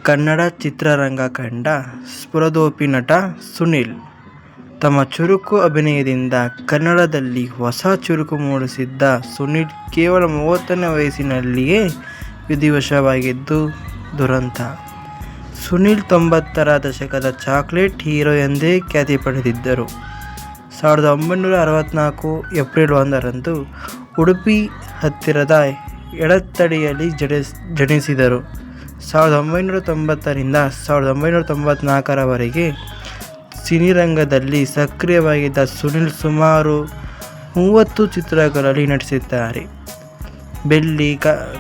ಕನ್ನಡ ಚಿತ್ರರಂಗ ಕಂಡ ಸ್ಫುರದೋಪಿ ನಟ ಸುನೀಲ್. ತಮ್ಮ ಚುರುಕು ಅಭಿನಯದಿಂದ ಕನ್ನಡದಲ್ಲಿ ಹೊಸ ಚುರುಕು ಮೂಡಿಸಿದ್ದ ಸುನೀಲ್ ಕೇವಲ 30ನೇ ವಯಸ್ಸಿನಲ್ಲಿಯೇ ವಿಧಿವಶವಾಗಿದ್ದು ದುರಂತ. ಸುನೀಲ್ 90ರ ದಶಕದ ಚಾಕ್ಲೇಟ್ ಹೀರೋ ಎಂದೇ ಖ್ಯಾತಿ ಪಡೆದಿದ್ದರು. 1964 ಏಪ್ರಿಲ್ 1ರಂದು ಉಡುಪಿ ಹತ್ತಿರದ ಎಡತ್ತಡಿಯಲ್ಲಿ ಜನಿಸಿದರು. 1990ರಿಂದ 1994ರವರೆಗೆ ಸಿನಿರಂಗದಲ್ಲಿ ಸಕ್ರಿಯವಾಗಿದ್ದ ಸುನೀಲ್ ಸುಮಾರು 30 ಚಿತ್ರಗಳಲ್ಲಿ ನಟಿಸಿದ್ದಾರೆ.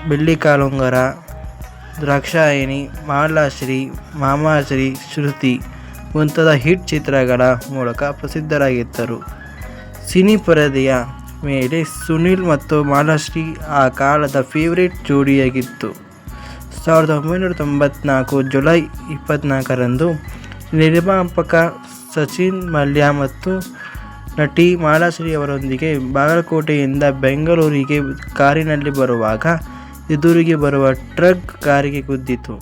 ಬೆಳ್ಳಿಕಾಲುಂಗುರ, ದಾಕ್ಷಾಯಿಣಿ, ಮಾಲಾಶ್ರೀ, ಮಾಮಾಶ್ರೀ, ಶ್ರುತಿ ಮುಂತಾದ ಹಿಟ್ ಚಿತ್ರಗಳ ಮೂಲಕ ಪ್ರಸಿದ್ಧರಾಗಿದ್ದರು. ಸಿನಿ ಪರದೆಯ ಮೇಲೆ ಸುನೀಲ್ ಮತ್ತು ಮಾಲಾಶ್ರೀ ಆ ಕಾಲದ ಫೇವರೇಟ್ ಜೋಡಿಯಾಗಿತ್ತು. 1994 ಜುಲೈ 24ರಂದು ನಿರ್ಮಾಪಕ ಸಚಿನ್ ಮಲ್ಯ ಮತ್ತು ನಟಿ ಮಾಲಾಶ್ರೀ ಅವರೊಂದಿಗೆ ಬಾಗಲಕೋಟೆಯಿಂದ ಬೆಂಗಳೂರಿಗೆ ಕಾರಿನಲ್ಲಿ ಬರುವಾಗ ಎದುರಿಗೆ ಬರುವ ಟ್ರಕ್ ಕಾರಿಗೆ ಗುದ್ದಿತು.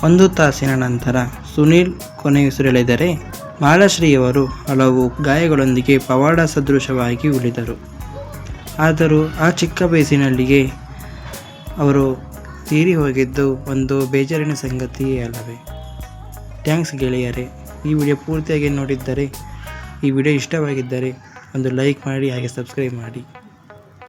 1 ತಾಸಿನ ನಂತರ ಸುನೀಲ್ ಕೊನೆಯುಸಿರೆಳೆದರೆ ಮಾಲಾಶ್ರೀಯವರು ಹಲವು ಗಾಯಗಳೊಂದಿಗೆ ಪವಾಡ ಸದೃಶವಾಗಿ ಉಳಿದರು. ಆದರೂ ಆ ಚಿಕ್ಕ ವಯಸ್ಸಿನಲ್ಲಿಯೇ ಅವರು ತೀರಿ ಹೋಗಿದ್ದು ಒಂದು ಬೇಜಾರಿನ ಸಂಗತಿಯೇ ಅಲ್ಲವೇ? ಥ್ಯಾಂಕ್ಸ್ ಗೆಳೆಯರೇ. ಈ ವಿಡಿಯೋ ಪೂರ್ತಿಯಾಗಿ ನೋಡಿದ್ದರೆ, ಈ ವಿಡಿಯೋ ಇಷ್ಟವಾಗಿದ್ದರೆ ಒಂದು ಲೈಕ್ ಮಾಡಿ, ಹಾಗೆ ಸಬ್ಸ್ಕ್ರೈಬ್ ಮಾಡಿ.